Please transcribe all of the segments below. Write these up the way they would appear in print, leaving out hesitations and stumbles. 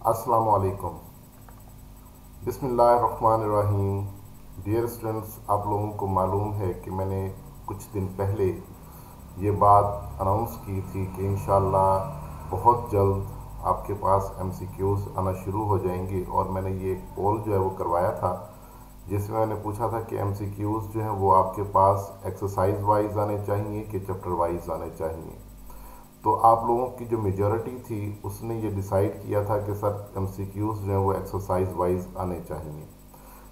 अस्सलामु अलैकुम। बिस्मिल्लाहिर्रहमानिर्रहीम। डियर स्टूडेंट्स, आप लोगों को मालूम है कि मैंने कुछ दिन पहले ये बात अनाउंस की थी कि इंशाअल्लाह बहुत जल्द आपके पास एमसीक्यूज़ आना शुरू हो जाएंगे, और मैंने ये एक पोल जो है वो करवाया था जिसमें मैंने पूछा था कि एमसीक्यूज़ जो हैं वो आपके पास एक्सरसाइज वाइज आने चाहिए कि चैप्टर वाइज आने चाहिए। तो आप लोगों की जो मेजॉरिटी थी उसने ये डिसाइड किया था कि सर एमसीक्यूज़ जो है वो एक्सरसाइज वाइज आने चाहिए।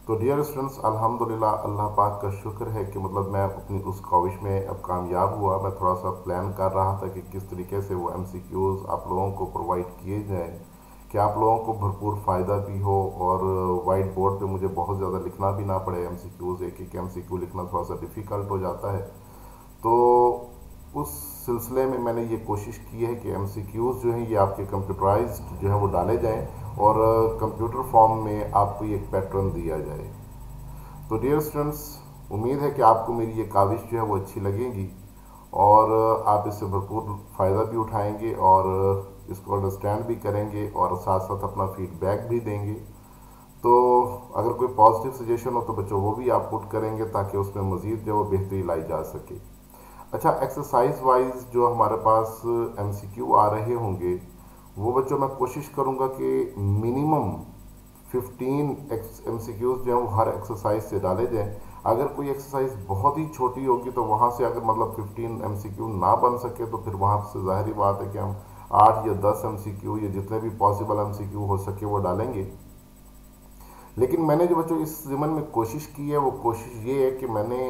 तो डियर स्टूडेंट्स, अल्हम्दुलिल्लाह, अल्लाह पाक का शुक्र है कि मतलब मैं अपनी उस ख्वाहिश में अब कामयाब हुआ। मैं थोड़ा सा प्लान कर रहा था कि किस तरीके से वो एमसीक्यूज़ आप लोगों को प्रोवाइड किए जाएँ कि आप लोगों को भरपूर फ़ायदा भी हो, और वाइट बोर्ड पे मुझे बहुत ज़्यादा लिखना भी ना पड़े एमसीक्यूज़। एक एक एमसीक्यू लिखना थोड़ा सा डिफ़िकल्ट हो जाता है। तो उस सिलसिले में मैंने ये कोशिश की है कि एमसीक्यूज़ जो हैं ये आपके कंप्यूटराइज्ड जो है वो डाले जाएं, और कंप्यूटर फॉर्म में आपको एक पैटर्न दिया जाए। तो डियर स्टूडेंट्स, उम्मीद है कि आपको मेरी ये काविश जो है वो अच्छी लगेगी, और आप इससे भरपूर फ़ायदा भी उठाएंगे, और इसको अंडरस्टैंड भी करेंगे, और साथ साथ अपना फीडबैक भी देंगे। तो अगर कोई पॉजिटिव सजेशन हो तो बच्चों वो भी आप पुट करेंगे, ताकि उसमें मज़ीद जो है बेहतरी लाई जा सके। अच्छा, एक्सरसाइज वाइज जो हमारे पास एमसीक्यू आ रहे होंगे वो बच्चों मैं कोशिश करूँगा कि मिनिमम 15 एमसीक्यूज़ जो हैं वो हर एक्सरसाइज से डाले जाएं। अगर कोई एक्सरसाइज बहुत ही छोटी होगी तो वहाँ से अगर मतलब 15 एमसीक्यू ना बन सके तो फिर वहाँ से ज़ाहिर बात है कि हम 8 या 10 एमसीक्यू या जितने भी पॉसिबल एमसीक्यू हो सके वो डालेंगे। लेकिन मैंने जो बच्चों इस ज़मन में कोशिश की है वो कोशिश ये है कि मैंने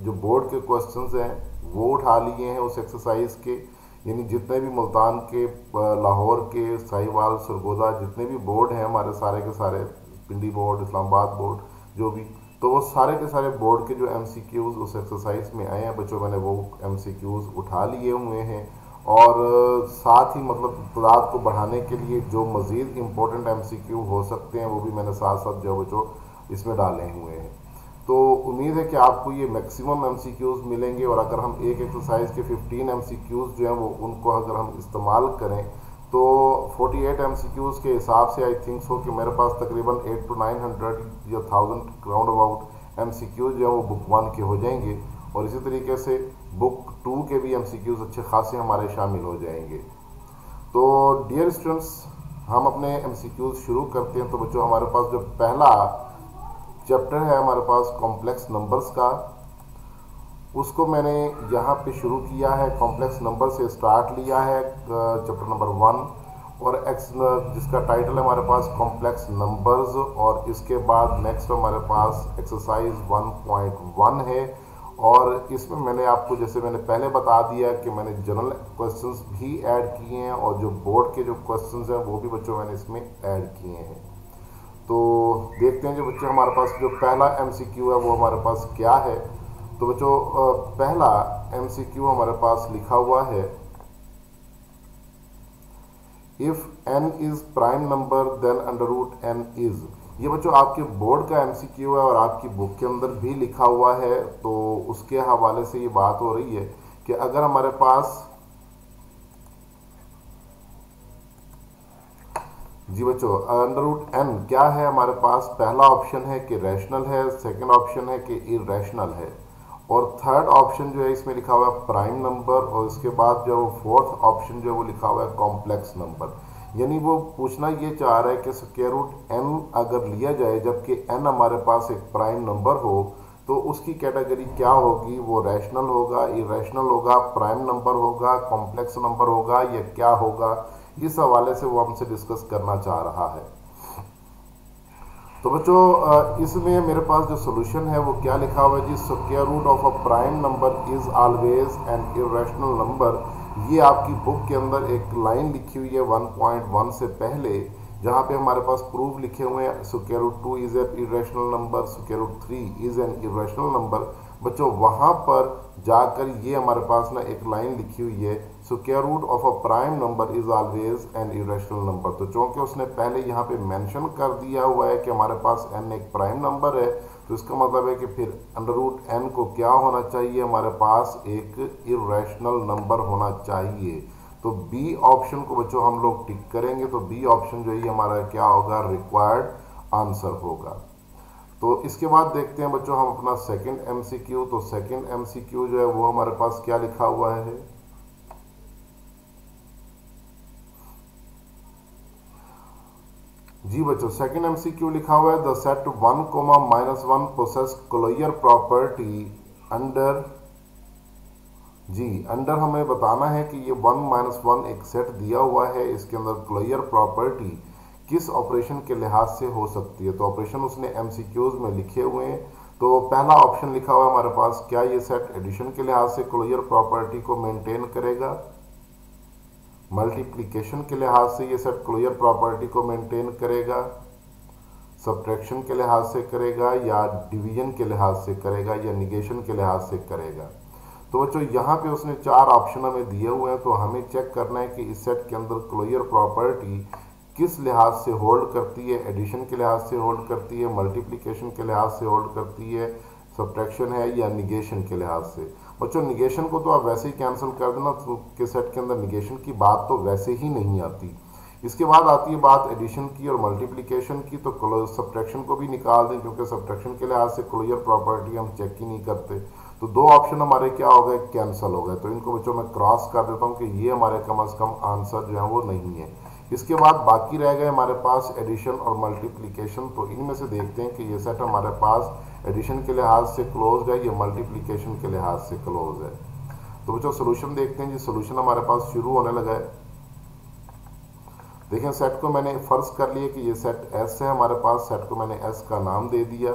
जो बोर्ड के क्वेश्चंस हैं वो उठा लिए हैं उस एक्सरसाइज के, यानी जितने भी मुल्तान के, लाहौर के, साहिवाल, सरगोदा, जितने भी बोर्ड हैं हमारे सारे के सारे, पिंडी बोर्ड, इस्लामाबाद बोर्ड, जो भी, तो वो सारे के सारे बोर्ड के जो एमसीक्यूज़ उस एक्सरसाइज में आए हैं बच्चों, मैंने वो एमसीक्यूज़ उठा लिए हुए हैं। और साथ ही मतलब तादाद को बढ़ाने के लिए जो मज़ीद इम्पोर्टेंट एमसीक्यू हो सकते हैं वो भी मैंने साथ साथ जो बच्चों इसमें डाले हुए हैं। तो उम्मीद है कि आपको ये मैक्सिमम एमसीक्यूज़ मिलेंगे, और अगर हम एक एक्सरसाइज के 15 एमसीक्यूज़ जो हैं वो उनको अगर हम इस्तेमाल करें तो 48 एमसीक्यूज़ के हिसाब से आई थिंक सो कि मेरे पास तकरीबन 800 to 900 या 1000 राउंड अबाउट एमसीक्यूज़ जो हैं वो बुक 1 के हो जाएंगे, और इसी तरीके से बुक 2 के भी एमसीक्यूज़ अच्छे खासे हमारे शामिल हो जाएंगे। तो डियर स्टूडेंट्स, हम अपने एमसीक्यूज़ शुरू करते हैं। तो बच्चों, हमारे पास जो पहला चैप्टर है हमारे पास कॉम्प्लेक्स नंबर्स का, उसको मैंने यहाँ पे शुरू किया है, कॉम्प्लेक्स नंबर से स्टार्ट लिया है, चैप्टर नंबर 1, और एक्स जिसका टाइटल है हमारे पास कॉम्प्लेक्स नंबर्स, और इसके बाद नेक्स्ट हमारे पास एक्सरसाइज 1.1 है। और इसमें मैंने आपको, जैसे मैंने पहले बता दिया कि मैंने जनरल क्वेश्चंस भी ऐड किए हैं, और जो बोर्ड के जो क्वेश्चंस हैं वो भी बच्चों मैंने इसमें ऐड किए हैं। तो देखते हैं जो बच्चे हमारे पास जो पहला एमसीक्यू है वो हमारे पास क्या है। तो बच्चों, पहला एमसीक्यू हमारे पास लिखा हुआ है, if n is prime number then under root n is. ये बच्चों आपके बोर्ड का एमसीक्यू है और आपकी बुक के अंदर भी लिखा हुआ है। तो उसके हवाले से ये बात हो रही है कि अगर हमारे पास, जी बच्चों, अंडर रूट n क्या है हमारे पास, पहला ऑप्शन है कि रैशनल है, सेकंड ऑप्शन है कि इरेशनल है, और थर्ड ऑप्शन जो है इसमें लिखा हुआ है प्राइम नंबर, और इसके बाद जो है फोर्थ ऑप्शन जो है वो लिखा हुआ है कॉम्प्लेक्स नंबर। यानी वो पूछना ये चाह रहा है कि स्क्वायर रूट n अगर लिया जाए जबकि n हमारे पास एक प्राइम नंबर हो तो उसकी कैटेगरी क्या होगी, वो रैशनल होगा, इरेशनल होगा, प्राइम नंबर होगा, कॉम्प्लेक्स नंबर होगा, या क्या होगा। इस हवाले से वो हमसे डिस्कस करना चाह रहा है। तो बच्चों, इसमें मेरे पास जो सोल्यूशन है वो क्या लिखा हुआ है जी, square root of a prime number is always an irrational number. ये आपकी बुक के अंदर एक लाइन लिखी हुई है 1.1 से पहले, जहाँ पे हमारे पास प्रूफ लिखे हुए हैं, square root 2 is an irrational number, square root 3 is an irrational number. बच्चों, वहाँ पर जाकर ये हमारे पास ना एक लाइन लिखी हुई है, square root of a prime number is always an irrational number. तो चूंकि उसने पहले यहाँ पे मेंशन कर दिया हुआ है कि हमारे पास n एक प्राइम नंबर है, तो इसका मतलब है कि फिर अंडर रूट n को क्या होना चाहिए, हमारे पास एक इरेशनल नंबर होना चाहिए। तो बी ऑप्शन को बच्चों हम लोग टिक करेंगे, तो बी ऑप्शन जो है हमारा क्या होगा, रिक्वायर्ड आंसर होगा। तो इसके बाद देखते हैं बच्चों हम अपना सेकंड एमसीक्यू। तो सेकंड एमसीक्यू जो है वो हमारे पास क्या लिखा हुआ है, जी बच्चों सेकंड एमसीक्यू लिखा हुआ है the set 1, possesses closure property under, जी अंडर हमें बताना है कि ये 1 - 1 एक सेट दिया हुआ है, इसके अंदर क्लोजर प्रॉपर्टी किस ऑपरेशन के लिहाज से हो सकती है। तो ऑपरेशन उसने एमसीक्यूज में लिखे हुए हैं। तो पहला ऑप्शन लिखा हुआ है हमारे पास, क्या ये सेट एडिशन के लिहाज से क्लोजर प्रॉपर्टी को मेंटेन करेगा, मल्टीप्लिकेशन के लिहाज से ये सेट क्लोजर प्रॉपर्टी को मेंटेन करेगा, सब्ट्रैक्शन के लिहाज से करेगा, या डिवीजन के लिहाज से करेगा, या निगेशन के लिहाज से करेगा। तो बच्चों यहाँ पे उसने 4 ऑप्शन हमें दिए हुए हैं, तो हमें चेक करना है कि इस सेट के अंदर क्लोजर प्रॉपर्टी किस लिहाज से होल्ड करती है, एडिशन के लिहाज से होल्ड करती है, मल्टीप्लिकेशन के लिहाज से होल्ड करती है, सब्ट्रैक्शन है, या निगेशन के लिहाज से। बच्चों निगेशन को तो आप वैसे ही कैंसिल कर देना, तो के सेट के अंदर निगेशन की बात तो वैसे ही नहीं आती। इसके बाद आती है बात एडिशन की और मल्टीप्लिकेशन की, तो सब्ट्रैक्शन को भी निकाल दें, क्योंकि सब्ट्रैक्शन के लिहाज से क्लोजर प्रॉपर्टी हम चेक ही नहीं करते। तो 2 ऑप्शन हमारे क्या हो गए, कैंसिल हो गए। तो इनको बच्चों मैं क्रॉस कर देता हूँ कि ये हमारे कम से कम आंसर जो है वो नहीं है। इसके बाद बाकी रह गए हमारे पास एडिशन और मल्टीप्लिकेशन। तो इनमें से देखते हैं कि ये सेट हमारे पास एडिशन के लिहाज से क्लोज है या मल्टीप्लिकेशन के लिहाज से क्लोज है। तो बच्चों सोल्यूशन देखते हैं जी। सोल्यूशन हमारे पास शुरू होने लगा है। देखें सेट को मैंने फर्ज कर लिया कि ये सेट एस है हमारे पास, सेट को मैंने एस का नाम दे दिया।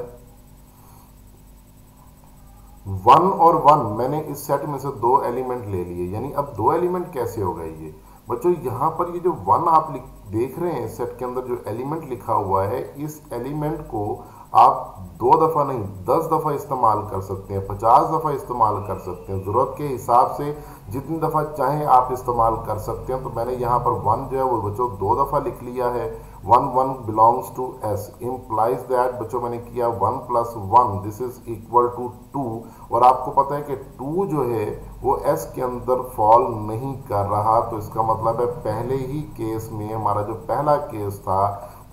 1 और 1 मैंने इस सेट में से 2 एलिमेंट ले लिए, यानी अब 2 एलिमेंट कैसे हो गए ये बच्चों, यहाँ पर ये जो 1 आप देख रहे हैं सेट के अंदर जो एलिमेंट लिखा हुआ है, इस एलिमेंट को आप 2 दफ़ा नहीं 10 दफ़ा इस्तेमाल कर सकते हैं, 50 दफ़ा इस्तेमाल कर सकते हैं, ज़रूरत के हिसाब से जितनी दफ़ा चाहें आप इस्तेमाल कर सकते हैं। तो मैंने यहाँ पर 1 जो है वो बच्चों 2 दफ़ा लिख लिया है। 1 1 belongs to S, implies that बच्चों मैंने किया 1 + 1 दिस इज इक्वल टू 2। और आपको पता है कि 2 जो है वो एस के अंदर फॉल नहीं कर रहा, तो इसका मतलब है पहले ही केस में हमारा जो पहला केस था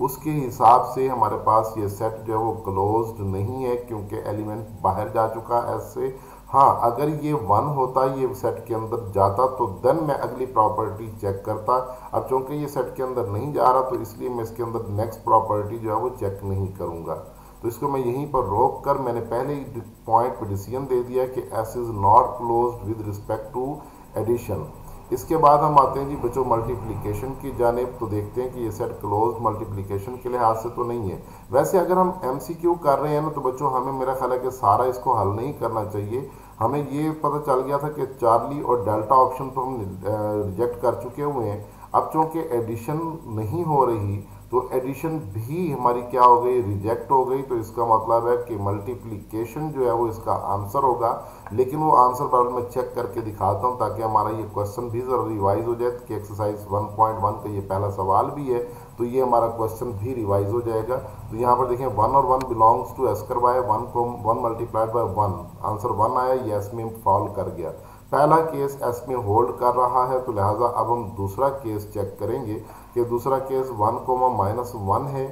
उसके हिसाब से हमारे पास ये सेट जो है वो क्लोज्ड नहीं है, क्योंकि एलिमेंट बाहर जा चुका है एस से। हाँ अगर ये 1 होता, ये सेट के अंदर जाता, तो देन मैं अगली प्रॉपर्टी चेक करता। अब चूंकि ये सेट के अंदर नहीं जा रहा, तो इसलिए मैं इसके अंदर नेक्स्ट प्रॉपर्टी जो है वो चेक नहीं करूँगा। तो इसको मैं यहीं पर रोक कर मैंने पहले ही पॉइंट पर डिसीजन दे दिया कि S is not closed with respect to addition. इसके बाद हम आते हैं जी बच्चों मल्टीप्लिकेशन की जानिब। तो देखते हैं कि ये सेट क्लोज मल्टीप्लिकेशन के लिहाज से तो नहीं है। वैसे अगर हम एमसीक्यू कर रहे हैं ना, तो बच्चों हमें मेरा ख्याल है कि सारा इसको हल नहीं करना चाहिए। हमें ये पता चल गया था कि चार्ली और डेल्टा ऑप्शन तो हम रिजेक्ट कर चुके हुए हैं। अब चूँकि एडिशन नहीं हो रही, तो एडिशन भी हमारी क्या हो गई, रिजेक्ट हो गई। तो इसका मतलब है कि मल्टीप्लिकेशन जो है वो इसका आंसर होगा। लेकिन वो आंसर पर मैं चेक करके दिखाता हूँ, ताकि हमारा ये क्वेश्चन भी ज़रा रिवाइज हो जाए कि एक्सरसाइज 1.1 का ये पहला सवाल भी है, तो ये हमारा क्वेश्चन भी रिवाइज हो जाएगा। तो यहाँ पर देखें 1 और 1 बिलोंग्स टू एस करवाए, 1 को 1 मल्टीप्लाइड बाय 1, आंसर 1 आया, ये एस में फॉल कर गया। पहला केस एस में होल्ड कर रहा है, तो लिहाजा अब हम दूसरा केस चेक करेंगे कि दूसरा केस 1, -1 है,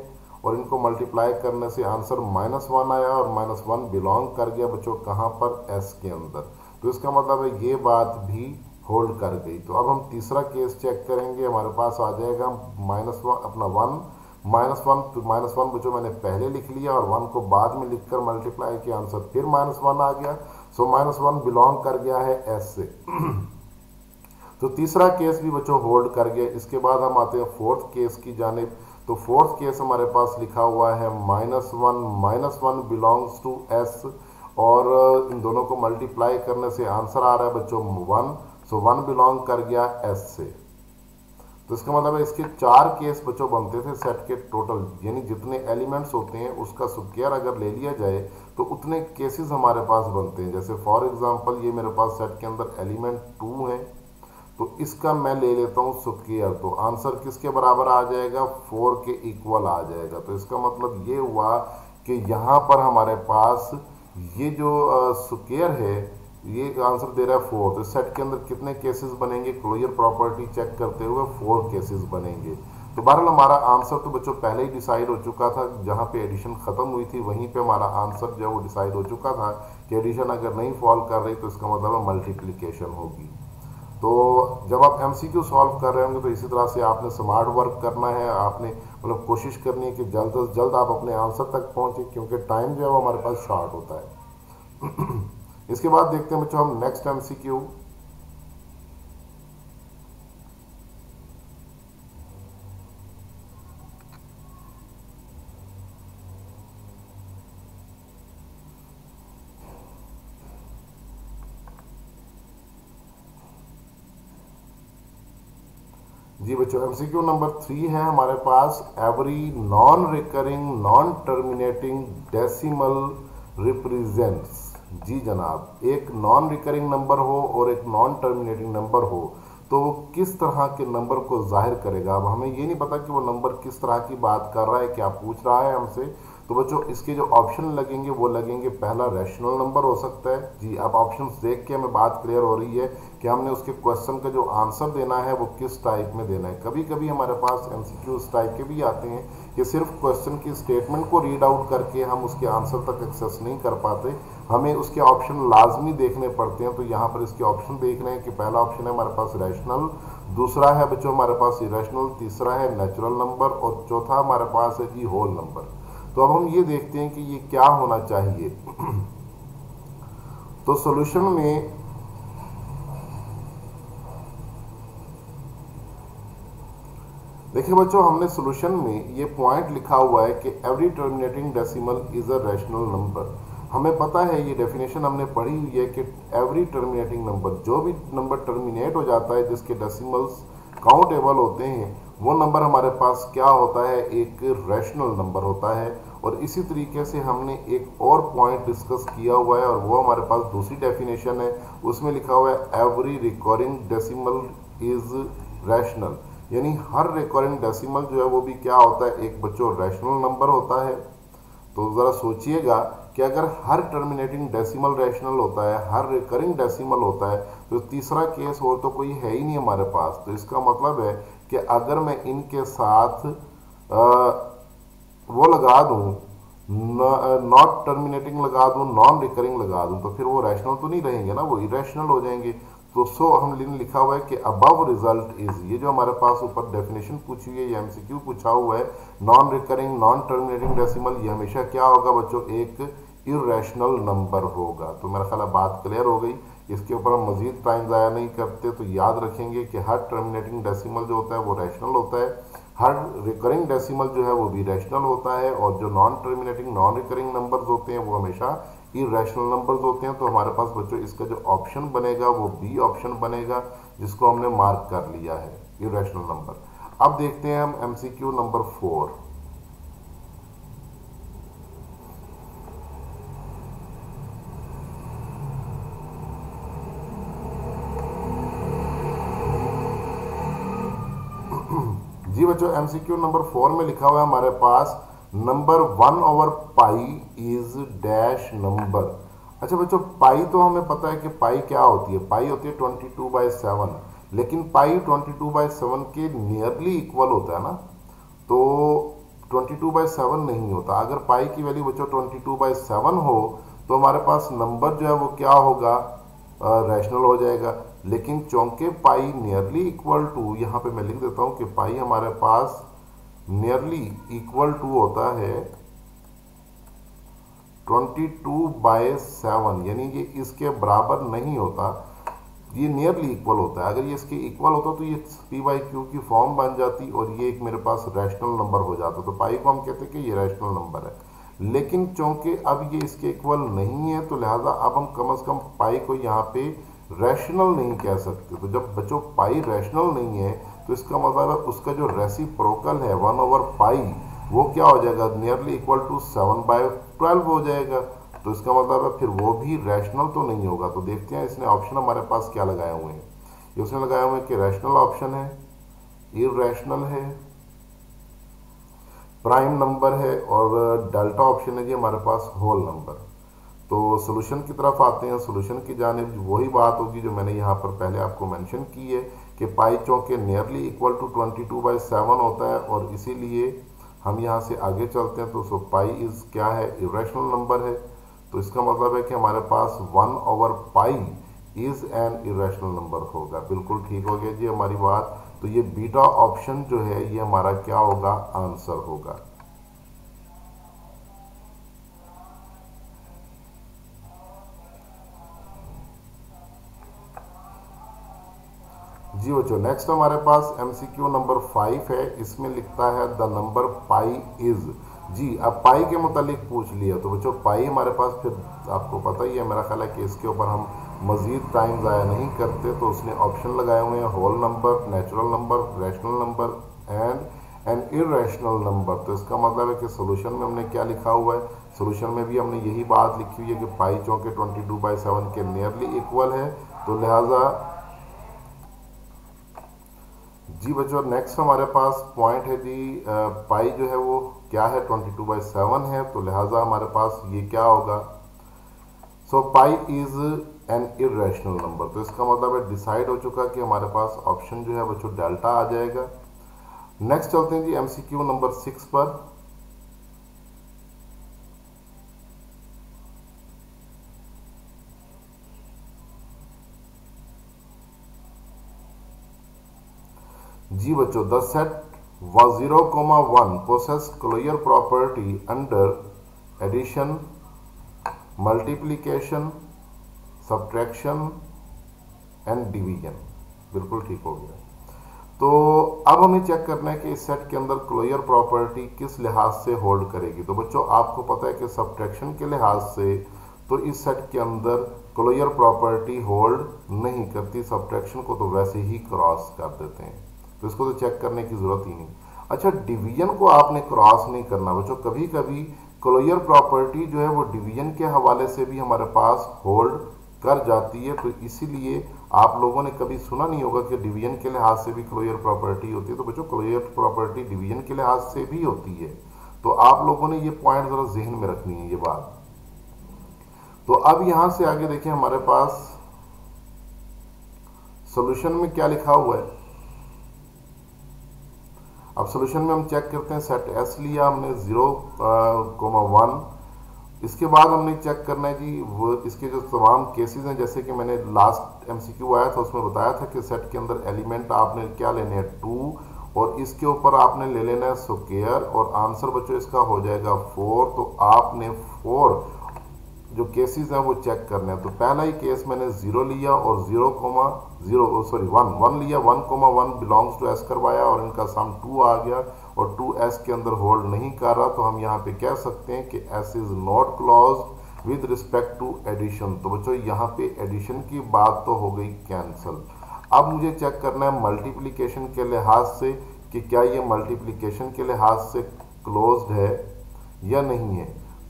और इनको मल्टीप्लाई करने से आंसर -1 आया, और -1 बिलोंग कर गया बच्चों कहाँ पर, एस के अंदर। तो इसका मतलब है ये बात भी होल्ड कर गई। तो अब हम तीसरा केस चेक करेंगे, हमारे पास आ जाएगा -1 अपना 1 -1 बच्चों मैंने पहले लिख लिया, और 1 को बाद में लिखकर मल्टीप्लाई किया, आंसर फिर -1 आ गया। सो -1 बिलोंग कर गया है एस से। तो तीसरा केस भी बच्चों होल्ड कर गया। इसके बाद हम आते हैं फोर्थ केस की जानिब। तो फोर्थ केस हमारे पास लिखा हुआ है -1 बिलोंग्स टू एस, और इन दोनों को मल्टीप्लाई करने से आंसर आ रहा है बच्चों 1। सो 1 बिलोंग कर गया एस से। तो इसका मतलब है इसके 4 केस बच्चों बनते थे सेट के टोटल, यानी जितने एलिमेंट्स होते हैं उसका स्क्वायर अगर ले लिया जाए तो उतने केसेस हमारे पास बनते हैं। जैसे फॉर एग्जांपल ये मेरे पास सेट के अंदर एलिमेंट 2 है, तो इसका मैं ले लेता हूँ स्क्वायर, तो आंसर किसके बराबर आ जाएगा, 4 के इक्वल आ जाएगा। तो इसका मतलब ये हुआ कि यहाँ पर हमारे पास ये जो स्क्वायर है ये आंसर दे रहा है 4, तो सेट के अंदर कितने केसेस बनेंगे, क्लोजर प्रॉपर्टी चेक करते हुए 4 केसेस बनेंगे। तो बहरहाल हमारा आंसर तो बच्चों पहले ही डिसाइड हो चुका था, जहाँ पे एडिशन खत्म हुई थी वहीं पे हमारा आंसर जो है वो डिसाइड हो चुका था कि एडिशन अगर नहीं फॉल कर रही तो इसका मतलब है मल्टीप्लिकेशन होगी। तो जब आप एमसीक्यू सॉल्व कर रहे होंगे तो इसी तरह से आपने स्मार्ट वर्क करना है, आपने मतलब कोशिश करनी है कि जल्द से जल्द आप अपने आंसर तक पहुंचे, क्योंकि टाइम जो है वो हमारे पास शॉर्ट होता है। इसके बाद देखते हैं बच्चों हम नेक्स्ट एमसीक्यू। जी बच्चों, एमसीक्यू नंबर 3 है हमारे पास, every non recurring non terminating decimal represents. जी जनाब, एक नॉन रिकरिंग नंबर हो और एक नॉन टर्मिनेटिंग नंबर हो तो वो किस तरह के नंबर को जाहिर करेगा। अब हमें ये नहीं पता कि वो नंबर किस तरह की बात कर रहा है, क्या पूछ रहा है हमसे। तो बच्चों इसके जो ऑप्शन लगेंगे वो लगेंगे, पहला रैशनल नंबर हो सकता है। जी, अब ऑप्शंस देख के हमें बात क्लियर हो रही है कि हमने उसके क्वेश्चन का जो आंसर देना है वो किस टाइप में देना है। कभी कभी हमारे पास एमसीक्यू इस टाइप के भी आते हैं कि सिर्फ क्वेश्चन की स्टेटमेंट को रीड आउट करके हम उसके आंसर तक एक्सेस नहीं कर पाते, हमें उसके ऑप्शन लाजमी देखने पड़ते हैं। तो यहाँ पर इसके ऑप्शन देख रहे हैं कि पहला ऑप्शन है हमारे पास रैशनल, दूसरा है बच्चों हमारे पास इरेशनल, तीसरा है नेचुरल नंबर और चौथा हमारे पास है जी होल नंबर। तो अब हम ये देखते हैं कि ये क्या होना चाहिए। तो सॉल्यूशन में देखिए बच्चों, हमने सॉल्यूशन में ये पॉइंट लिखा हुआ है कि every terminating decimal is a rational number. हमें पता है, ये डेफिनेशन हमने पढ़ी हुई है कि एवरी टर्मिनेटिंग नंबर, जो भी नंबर टर्मिनेट हो जाता है जिसके डेसिमल्स काउंटेबल होते हैं, वो नंबर हमारे पास क्या होता है, एक रैशनल नंबर होता है। और इसी तरीके से हमने एक और पॉइंट डिस्कस किया हुआ है और वो हमारे पास दूसरी डेफिनेशन है, उसमें लिखा हुआ है every recurring decimal is rational, यानी हर रिकरिंग डेसिमल जो है वो भी क्या होता है, एक बच्चों रैशनल नंबर होता है। तो ज़रा सोचिएगा कि अगर हर टर्मिनेटिंग डेसिमल रैशनल होता है, हर रिकरिंग डेसिमल होता है, तो तीसरा केस और तो कोई है ही नहीं हमारे पास। तो इसका मतलब है कि अगर मैं इनके साथ वो लगा दूं, नॉट टर्मिनेटिंग लगा दूं, नॉन रिकरिंग लगा दूं, तो फिर वो रैशनल तो नहीं रहेंगे ना, वो इरेशनल हो जाएंगे। तो हमने लिखा हुआ है कि अबव रिजल्ट इज, ये जो हमारे पास ऊपर डेफिनेशन पूछी हुई है, ये एमसीक्यू पूछा हुआ है, non recurring non terminating decimal, ये हमेशा क्या होगा बच्चों, एक इरेशनल नंबर होगा। तो मेरा ख्याल है बात क्लियर हो गई। इसके ऊपर हम मजीद टाइम ज़ाया नहीं करते, तो याद रखेंगे कि हर टर्मिनेटिंग डेसिमल जो होता है वो रैशनल होता है, हर रिकरिंग डेसिमल जो है वो भी रैशनल होता है, और जो non terminating non recurring numbers होते हैं वो हमेशा इरेशनल नंबर्स होते हैं। तो हमारे पास बच्चों इसका जो ऑप्शन बनेगा वो बी ऑप्शन बनेगा, जिसको हमने मार्क कर लिया है, इरेशनल नंबर। अब देखते हैं हम एमसीक्यू नंबर 4। जी बच्चों, एमसीक्यू नंबर 4 में लिखा हुआ है हमारे पास, नंबर 1/पाई इज डैश नंबर। अच्छा बच्चों, पाई तो हमें पता है कि पाई क्या होती है, पाई होती है 22/7, लेकिन पाई 22/7 के नियरली इक्वल होता है ना, तो 22/7 नहीं होता। अगर पाई की वैल्यू बच्चों 22/7 हो तो हमारे पास नंबर जो है वो क्या होगा, रैशनल हो जाएगा। लेकिन चूंकि पाई नियरली इक्वल टू, यहाँ पे मैं लिख देता हूँ कि पाई हमारे पास नियरली इक्वल टू होता है 22/7, यानी ये इसके बराबर नहीं होता, ये नियरली इक्वल होता है। अगर ये इसके इक्वल होता तो ये p/q की फॉर्म बन जाती और ये एक मेरे पास रैशनल नंबर हो जाता। तो पाई को हम कहते हैं कि ये रैशनल नंबर है। लेकिन चूंकि अब ये इसके इक्वल नहीं है, तो लिहाजा अब हम कम से कम पाई को यहाँ पे रैशनल नहीं कह सकते। तो जब बच्चों पाई रैशनल नहीं है तो इसका मतलब है उसका जो रेसिप्रोकल है 1/पाई, वो क्या हो जाएगा, नियरली इक्वल टू 7/12 हो जाएगा। तो इसका मतलब है फिर वो भी रैशनल तो नहीं होगा। तो देखते हैं इसने ऑप्शन हमारे पास क्या लगाए हुए हैं। ये उसने लगाया हुआ है कि रैशनल ऑप्शन है, इरैशनल है, प्राइम नंबर है, और डेल्टा ऑप्शन है जी हमारे पास होल नंबर। तो सोल्यूशन की तरफ आते हैं। सोल्यूशन की जानिब वही बात होगी जो मैंने यहाँ पर पहले आपको मेंशन की है कि पाई चौके नियरली इक्वल टू 22/7 होता है, और इसीलिए हम यहाँ से आगे चलते हैं। तो सो पाई इज़ क्या है, इरेशनल नंबर है। तो इसका मतलब है कि हमारे पास 1/पाई इज़ एन इरेशनल नंबर होगा। बिल्कुल ठीक हो गया जी हमारी बात। तो ये बीटा ऑप्शन जो है ये हमारा क्या होगा, आंसर होगा। जी बच्चों, नेक्स्ट हमारे पास एमसीक्यू नंबर 5 है। इसमें लिखता है द नंबर पाई इज। जी, अब पाई के मुतालिक पूछ लिया तो बच्चों पाई हमारे पास फिर आपको पता ही है, मेरा ख्याल है कि इसके ऊपर हम मज़ीद टाइम ज़ाया नहीं करते। तो उसने ऑप्शन लगाए हुए हैं whole number, natural number, rational number and an irrational number. तो इसका मतलब है कि सोल्यूशन में हमने क्या लिखा हुआ है, सोल्यूशन में भी हमने यही बात लिखी हुई है कि पाई चौके 22/7 के नियरली इक्वल है। तो लिहाजा जी बच्चों, नेक्स्ट हमारे पास पॉइंट है जी, पाई जो है वो क्या है, 22/7 है। तो लिहाजा हमारे पास ये क्या होगा, so pi is an irrational number. तो इसका मतलब है डिसाइड हो चुका कि हमारे पास ऑप्शन जो है बच्चों डेल्टा आ जाएगा। नेक्स्ट चलते हैं जी एमसीक्यू नंबर 6 पर। जी बच्चों, the set was 0,1 possess closure property under addition, multiplication, subtraction and division। बिल्कुल ठीक हो गया। तो अब हमें चेक करना है कि इस सेट के अंदर क्लोजर प्रॉपर्टी किस लिहाज से होल्ड करेगी। तो बच्चों आपको पता है कि सब्ट्रैक्शन के लिहाज से तो इस सेट के अंदर क्लोजर प्रॉपर्टी होल्ड नहीं करती, सब्ट्रैक्शन को तो वैसे ही क्रॉस कर देते हैं। तो इसको तो चेक करने की जरूरत ही नहीं। अच्छा, डिवीजन को आपने क्रॉस नहीं करना बच्चों। कभी कभी क्लोजर प्रॉपर्टी जो है वो डिवीजन के हवाले से भी हमारे पास होल्ड कर जाती है। तो इसीलिए आप लोगों ने कभी सुना नहीं होगा कि डिवीजन के लिहाज से भी क्लोजर प्रॉपर्टी होती है। तो बच्चों क्लोजर प्रॉपर्टी डिवीजन के लिहाज से भी होती है। तो आप लोगों ने ये पॉइंट जरा जहन में रखनी है ये बात। तो अब यहां से आगे देखें हमारे पास सॉल्यूशन में क्या लिखा हुआ है। अब सॉल्यूशन में हम चेक करते हैं, सेट एस लिया हमने 0,1। इसके बाद हमने चेक करना है जी वो इसके जो तमाम केसेस हैं, जैसे कि मैंने लास्ट एमसीक्यू आया था उसमें बताया था कि सेट के अंदर एलिमेंट आपने क्या लेने हैं 2, और इसके ऊपर आपने ले लेना है स्क्वायर, और आंसर बच्चों इसका हो जाएगा 4। तो आपने 4 जो केसेस हैं वो चेक करने हैं। तो पहला ही केस मैंने 0 लिया और 1 लिया, 1,1 बिलोंग्स टू एस करवाया और इनका सम 2 आ गया और 2 एस के अंदर होल्ड नहीं कर रहा। तो हम यहाँ पे कह सकते हैं कि S is not closed with respect to addition. तो बच्चों यहाँ पे एडिशन की बात तो हो गई कैंसिल। अब मुझे चेक करना है मल्टीप्लिकेशन के लिहाज से कि क्या ये मल्टीप्लिकेशन के लिहाज से क्लोज्ड है या नहीं है।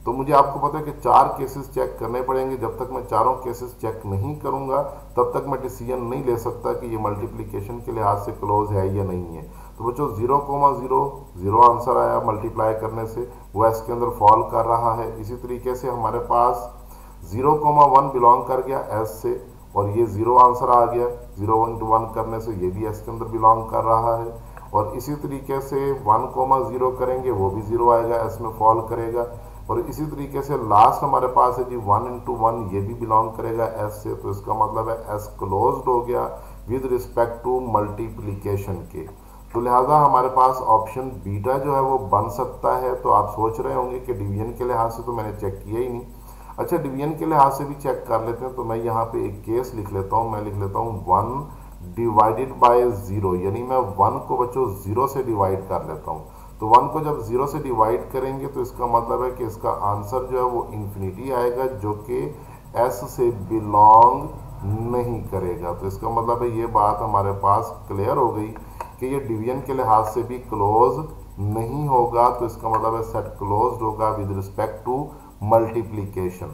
तो मुझे आपको पता है कि 4 केसेस चेक करने पड़ेंगे। जब तक मैं चारों केसेस चेक नहीं करूंगा तब तक मैं डिसीजन नहीं ले सकता कि ये मल्टीप्लिकेशन के लिहाज से क्लोज है या नहीं है। तो बच्चों 0,0 आंसर आया मल्टीप्लाई करने से, वो एस के अंदर फॉल कर रहा है। इसी तरीके से हमारे पास 0,1 बिलोंग कर गया एस से और ये 0 आंसर आ गया। 0,1 करने से ये भी एस के अंदर बिलोंग कर रहा है। और इसी तरीके से 1,0 करेंगे वो भी 0 आएगा, एस में फॉल करेगा। और इसी तरीके से लास्ट हमारे पास है जी 1 × 1, ये भी बिलोंग करेगा एस से। तो इसका मतलब है एस क्लोज्ड हो गया विद रिस्पेक्ट टू मल्टीप्लिकेशन के। तो लिहाजा हमारे पास ऑप्शन बीटा जो है वो बन सकता है। तो आप सोच रहे होंगे कि डिवीजन के लिहाज से तो मैंने चेक किया ही नहीं। अच्छा, डिवीजन के लिहाज से भी चेक कर लेते हैं। तो मैं यहाँ पे एक केस लिख लेता हूँ। मैं लिख लेता हूँ 1 डिवाइडेड बाय 0, यानी मैं 1 को बच्चों 0 से डिवाइड कर लेता हूँ। तो 1 को जब 0 से डिवाइड करेंगे तो इसका मतलब है कि इसका आंसर जो है वो इन्फिनिटी आएगा, जो कि एस से बिलोंग नहीं करेगा। तो इसका मतलब है ये बात हमारे पास क्लियर हो गई कि ये डिवीजन के लिहाज से भी क्लोज नहीं होगा। तो इसका मतलब है सेट क्लोज्ड होगा विद रिस्पेक्ट टू मल्टीप्लीकेशन।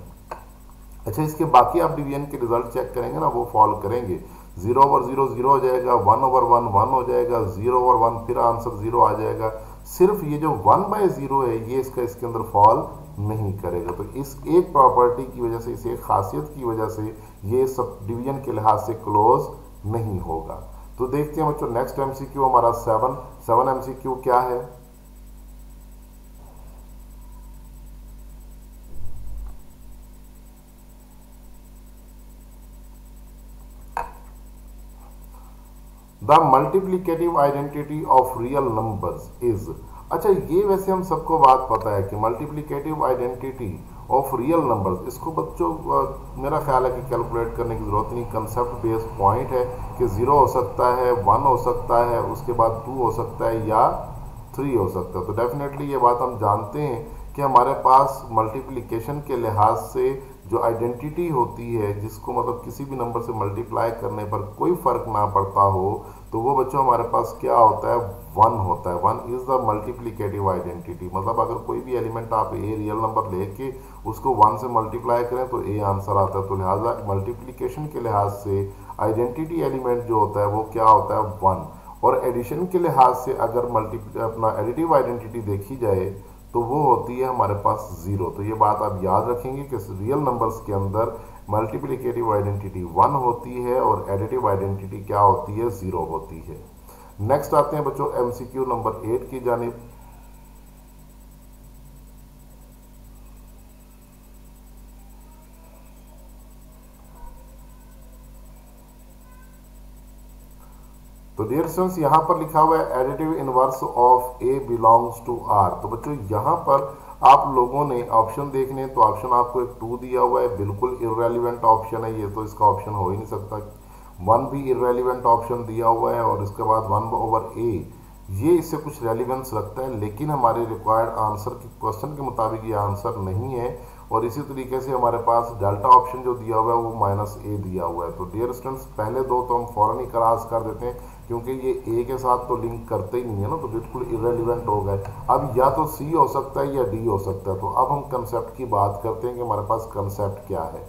अच्छा, इसके बाकी आप डिवीजन के रिजल्ट चेक करेंगे ना, वो फॉल करेंगे। 0/0 0 हो जाएगा, 1/1 1 हो जाएगा, 0/1 फिर आंसर 0 आ जाएगा। सिर्फ ये जो 1/0 है ये इसका इसके अंदर फॉल नहीं करेगा। तो इस एक प्रॉपर्टी की वजह से, इस एक खासियत की वजह से ये सब डिवीजन के लिहाज से क्लोज नहीं होगा। तो देखते हैं बच्चों नेक्स्ट एमसीक्यू हमारा 7 एमसीक्यू क्या है। The multiplicative identity of real numbers is. अच्छा, ये वैसे हम सबको बात पता है कि multiplicative identity of real numbers, इसको बच्चों मेरा ख्याल है कि कैलकुलेट करने की ज़रूरत नहीं। कंसेप्ट बेस्ड पॉइंट है कि 0 हो सकता है, 1 हो सकता है, उसके बाद 2 हो सकता है या 3 हो सकता है। तो डेफिनेटली ये बात हम जानते हैं कि हमारे पास मल्टीप्लिकेशन के लिहाज से जो आइडेंटिटी होती है, जिसको मतलब किसी भी नंबर से मल्टीप्लाई करने पर कोई फर्क ना पड़ता हो, तो वो बच्चों हमारे पास क्या होता है, 1 होता है। 1 इज द मल्टीप्लिकेटिव आइडेंटिटी। मतलब अगर कोई भी एलिमेंट आप ए रियल नंबर लेके उसको 1 से मल्टीप्लाई करें तो ए आंसर आता है। तो लिहाजा मल्टीप्लिकेशन के लिहाज से आइडेंटिटी एलिमेंट जो होता है वो क्या होता है, 1। और एडिशन के लिहाज से अगर अपना एडिटिव आइडेंटिटी देखी जाए तो वो होती है हमारे पास 0। तो ये बात आप याद रखेंगे कि रियल नंबर्स के अंदर मल्टीप्लिकेटिव आइडेंटिटी 1 होती है और एडिटिव आइडेंटिटी क्या होती है, 0 होती है। नेक्स्ट आते हैं बच्चों एमसीक्यू नंबर 8 की जानिब। तो डियर स्टूडेंट्स यहाँ पर लिखा हुआ है additive inverse of A belongs to R. तो बच्चों यहाँ पर आप लोगों ने ऑप्शन देखने, तो ऑप्शन आपको एक 2 दिया हुआ है, बिल्कुल इररेलेवेंट ऑप्शन है ये, तो इसका ऑप्शन हो ही नहीं सकता। 1 भी इररेलेवेंट ऑप्शन दिया हुआ है और इसके बाद 1/a, ये इससे कुछ रेलिवेंस रखता है, लेकिन हमारे रिक्वायर्ड आंसर के क्वेश्चन के मुताबिक ये आंसर नहीं है। और इसी तरीके से हमारे पास डेल्टा ऑप्शन जो दिया हुआ है वो -a दिया हुआ है। तो डियर स्टूडेंट्स पहले दो तो हम फौरन ही क्रॉस कर देते हैं, क्योंकि ये ए के साथ तो लिंक करते ही नहीं है ना, तो बिल्कुल इररेलेवेंट हो गए। अब या तो सी हो सकता है या डी हो सकता है। तो अब हम कंसेप्ट की बात करते हैं कि हमारे पास कंसेप्ट क्या है।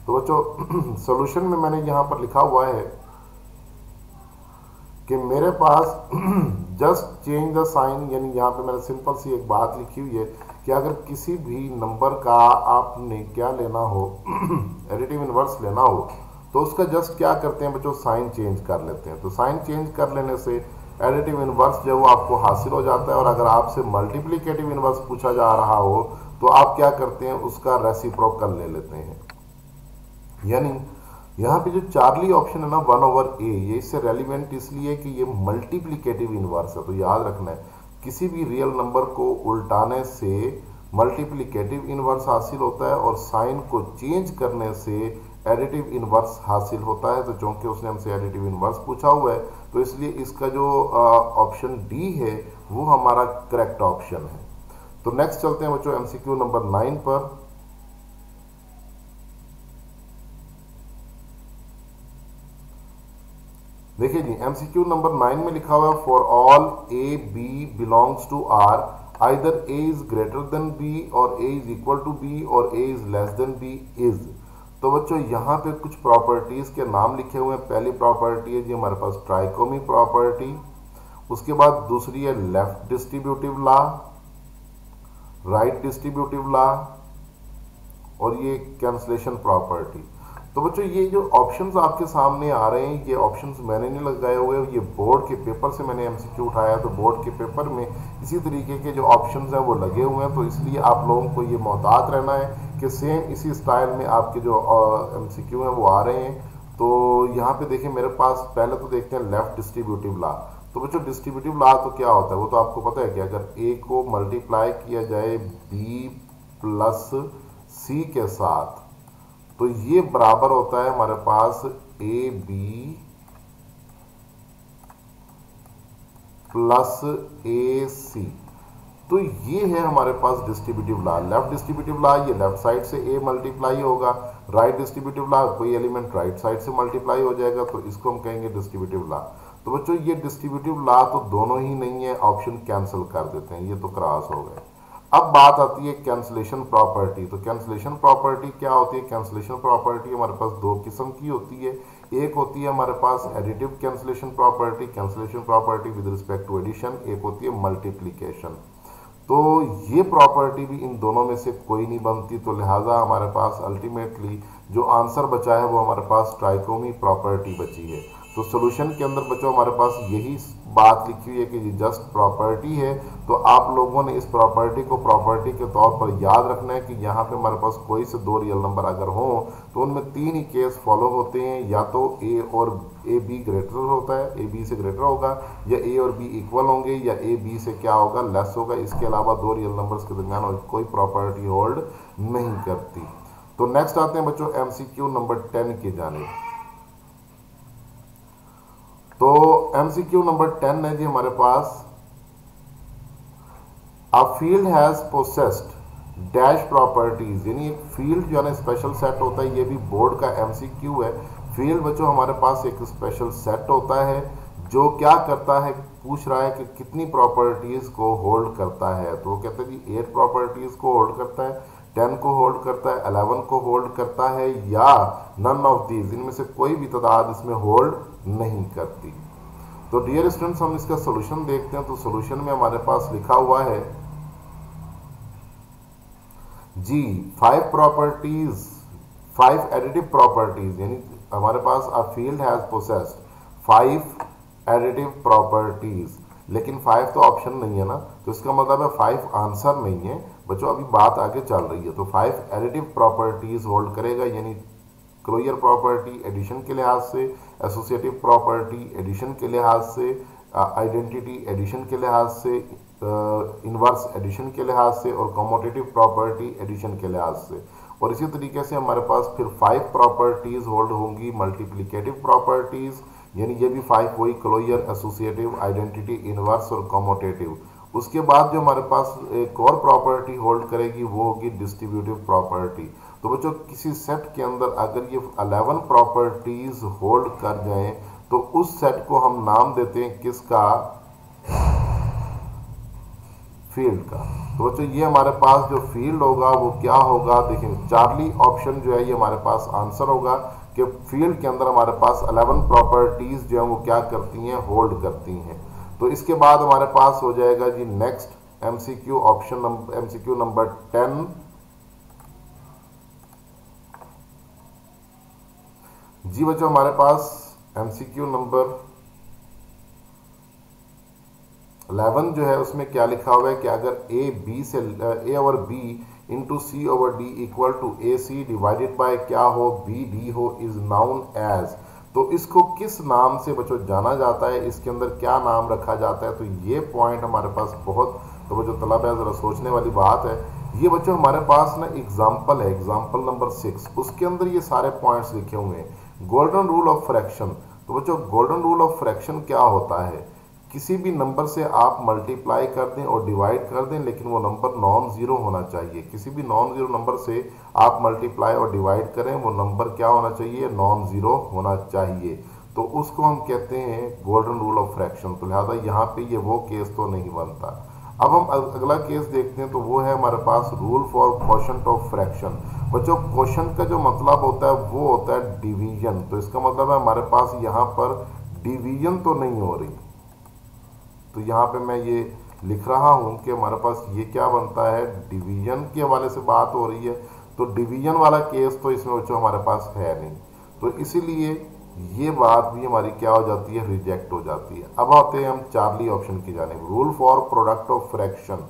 तो बच्चों सोल्यूशन में मैंने यहाँ पर लिखा हुआ है कि मेरे पास जस्ट चेंज द साइन, यानी यहाँ पे मैंने सिंपल सी एक बात लिखी हुई है कि अगर किसी भी नंबर का आपने क्या लेना हो एडिटिव इनवर्स लेना हो, तो उसका जस्ट क्या करते हैं बच्चों, साइन चेंज कर लेते हैं। तो साइन चेंज कर लेने से एडिटिव इनवर्स जो वो आपको हासिल हो जाता है। और अगर आपसे मल्टीप्लिकेटिव इनवर्स पूछा जा रहा हो तो आप क्या करते हैं, उसका रेसिप्रोकल ले लेते हैं। यानी यहाँ पे जो चार्ली ऑप्शन है ना 1/a, ये इससे रेलिवेंट इसलिए कि ये मल्टीप्लिकेटिव इनवर्स है। तो याद रखना है किसी भी रियल नंबर को उल्टाने से मल्टीप्लिकेटिव इनवर्स हासिल होता है और साइन को चेंज करने से एडिटिव इनवर्स हासिल होता है। तो चूंकि उसने हमसे एडिटिव इनवर्स पूछा हुआ है तो इसलिए इसका जो ऑप्शन डी है वो हमारा करेक्ट ऑप्शन है। तो नेक्स्ट चलते हैं बच्चों एमसीक्यू नंबर 9 पर। देखिए जी एमसीक्यू नंबर 9 में लिखा हुआ है for all a b belongs to r either a is greater than b और a is equal to b और a is less than b is. तो बच्चों यहाँ पे कुछ प्रॉपर्टीज के नाम लिखे हुए हैं। पहली प्रॉपर्टी है जी हमारे पास ट्राइकोमी प्रॉपर्टी, उसके बाद दूसरी है left distributive law, right distributive law, और ये कैंसलेशन प्रॉपर्टी। तो बच्चों ये जो ऑप्शंस आपके सामने आ रहे हैं, ये ऑप्शंस मैंने नहीं लगाए हुए, ये बोर्ड के पेपर से मैंने एमसीक्यू उठाया। तो बोर्ड के पेपर में इसी तरीके के जो ऑप्शंस हैं वो लगे हुए हैं। तो इसलिए आप लोगों को ये मोहतात रहना है कि सेम इसी स्टाइल में आपके जो एमसीक्यू हैं वो आ रहे हैं। तो यहाँ पे देखिए मेरे पास पहले तो देखते हैं लेफ्ट डिस्ट्रीब्यूटिव लॉ। तो बच्चों डिस्ट्रीब्यूटिव लॉ तो क्या होता है, वो तो आपको पता है कि अगर ए को मल्टीप्लाई किया जाए बी प्लस सी के साथ तो ये बराबर होता है हमारे पास ए बी प्लस ए सी। तो ये है हमारे पास distributive law. Left distributive law ये लेफ्ट साइड से ए मल्टीप्लाई होगा, राइट डिस्ट्रीब्यूटिव लॉ कोई एलिमेंट राइट साइड से मल्टीप्लाई हो जाएगा, तो इसको हम कहेंगे डिस्ट्रीब्यूटिव लॉ। तो बच्चों ये डिस्ट्रीब्यूटिव लॉ तो दोनों ही नहीं है, ऑप्शन कैंसिल कर देते हैं, ये तो क्रॉस हो गए। अब बात आती है कैंसलेशन प्रॉपर्टी। तो कैंसलेशन प्रॉपर्टी क्या होती है, कैंसलेशन प्रॉपर्टी हमारे पास दो किस्म की होती है। एक होती है हमारे पास additive cancellation property, cancellation property with respect to addition, एक होती है मल्टीप्लीकेशन। तो ये प्रॉपर्टी भी इन दोनों में से कोई नहीं बनती, तो लिहाजा हमारे पास अल्टीमेटली जो आंसर बचा है वो हमारे पास ट्राइकोमी प्रॉपर्टी बची है। तो सोल्यूशन के अंदर बच्चों हमारे पास यही बात लिखी हुई है कि ये जस्ट प्रॉपर्टी है। तो आप लोगों ने इस प्रॉपर्टी को प्रॉपर्टी के तौर पर याद रखना है कि यहाँ पे हमारे पास कोई से दो रियल नंबर अगर हो तो उनमें तीन ही केस फॉलो होते हैं, या तो ए और ए बी ग्रेटर होता है, ए बी से ग्रेटर होगा, या ए और बी इक्वल होंगे, या ए बी से क्या होगा, लेस होगा। इसके अलावा दो रियल नंबर्स के दरमियान कोई प्रॉपर्टी होल्ड नहीं करती। तो नेक्स्ट आते हैं बच्चों एमसीक्यू नंबर 10 की जानिब। तो एमसीक्यू नंबर 10 है जी हमारे पास, a field has possessed dash properties, यानी एक फील्ड जो है ना स्पेशल सेट होता है, ये भी बोर्ड का एमसीक्यू है। फील्ड बच्चों हमारे पास एक स्पेशल सेट होता है जो क्या करता है, पूछ रहा है कि कितनी प्रॉपर्टीज को होल्ड करता है। तो वो कहते हैं जी 8 प्रॉपर्टीज को होल्ड करता है, 10 को होल्ड करता है, 11 को होल्ड करता है, या नन ऑफ दीज, इनमें से कोई भी तादाद इसमें होल्ड नहीं करती। तो डियर स्टूडेंट्स हम इसका सोल्यूशन देखते हैं। तो सोल्यूशन में हमारे पास लिखा हुआ है जी 5 प्रॉपर्टीज, 5 एडिटिव प्रॉपर्टीज, यानी हमारे पास a field has possessed 5 additive properties, लेकिन 5 तो ऑप्शन नहीं है ना, तो इसका मतलब है 5 आंसर नहीं है बच्चों, अभी बात आगे चल रही है। तो 5 एडिटिव प्रॉपर्टीज होल्ड करेगा, यानी क्लोजर प्रॉपर्टी एडिशन के लिहाज से, एसोसिएटिव प्रॉपर्टी एडिशन के लिहाज से, आइडेंटिटी एडिशन के लिहाज से, इनवर्स एडिशन के लिहाज से, और कमोटेटिव प्रॉपर्टी एडिशन के लिहाज से। और इसी तरीके से हमारे पास फिर 5 प्रॉपर्टीज होल्ड होंगी मल्टीप्लिकेटिव प्रॉपर्टीज, यानी ये भी 5 वही क्लोजर, एसोसिएटिव, आइडेंटिटी, इनवर्स और कमोटेटिव। उसके बाद जो हमारे पास एक और प्रॉपर्टी होल्ड करेगी वो होगी डिस्ट्रीब्यूटिव प्रॉपर्टी। तो बच्चों किसी सेट के अंदर अगर ये 11 प्रॉपर्टीज होल्ड कर जाएं तो उस सेट को हम नाम देते हैं किसका, फील्ड का। तो बच्चों ये हमारे पास जो फील्ड होगा वो क्या होगा, देखिए चार्ली ऑप्शन जो है ये हमारे पास आंसर होगा कि फील्ड के अंदर हमारे पास 11 प्रॉपर्टीज जो है वो क्या करती हैं, होल्ड करती हैं। तो इसके बाद हमारे पास हो जाएगा जी next MCQ option number, MCQ number 10 जी बच्चों हमारे पास एमसीक्यू नंबर 11 जो है उसमें क्या लिखा हुआ है कि अगर a over b into c over d equal to a c divided by क्या हो, बी डी हो, इज नाउन एज। तो इसको किस नाम से बच्चों जाना जाता है, इसके अंदर क्या नाम रखा जाता है। तो ये पॉइंट हमारे पास बहुत, तो बच्चों तलब है ज़रा सोचने वाली बात है। ये बच्चों हमारे पास ना एग्जाम्पल है, एग्जाम्पल नंबर 6, उसके अंदर ये सारे पॉइंट्स लिखे हुए हैं। Golden rule of fraction. तो बच्चों गोल्डन रूल ऑफ फ्रैक्शन क्या होता है, किसी भी नंबर से आप मल्टीप्लाई कर दें और डिवाइड कर दें, लेकिन वो नंबर नॉन ज़ीरो होना चाहिए। किसी भी नॉन ज़ीरो नंबर से आप मल्टीप्लाई और डिवाइड करें, वो नंबर क्या होना चाहिए, नॉन ज़ीरो होना चाहिए। तो उसको हम कहते हैं गोल्डन रूल ऑफ फ्रैक्शन। तो लिहाजा यहाँ पे ये वो केस तो नहीं बनता। अब हम अगला केस देखते हैं, तो वो है हमारे पास rule for quotient of fraction. बच्चों क्वोशंट का जो मतलब होता है वो होता है डिवीजन। तो इसका मतलब है हमारे पास यहाँ पर डिवीजन तो नहीं हो रही, तो यहाँ पे मैं ये लिख रहा हूँ कि हमारे पास ये क्या बनता है, डिवीजन के हवाले से बात हो रही है। तो डिवीजन वाला केस तो इसमें बच्चों हमारे पास है नहीं, तो इसीलिए ये बात भी हमारी क्या हो जाती है, रिजेक्ट हो जाती है। अब आते हैं हम चार्ली ऑप्शन की जानिब, rule for product of fraction.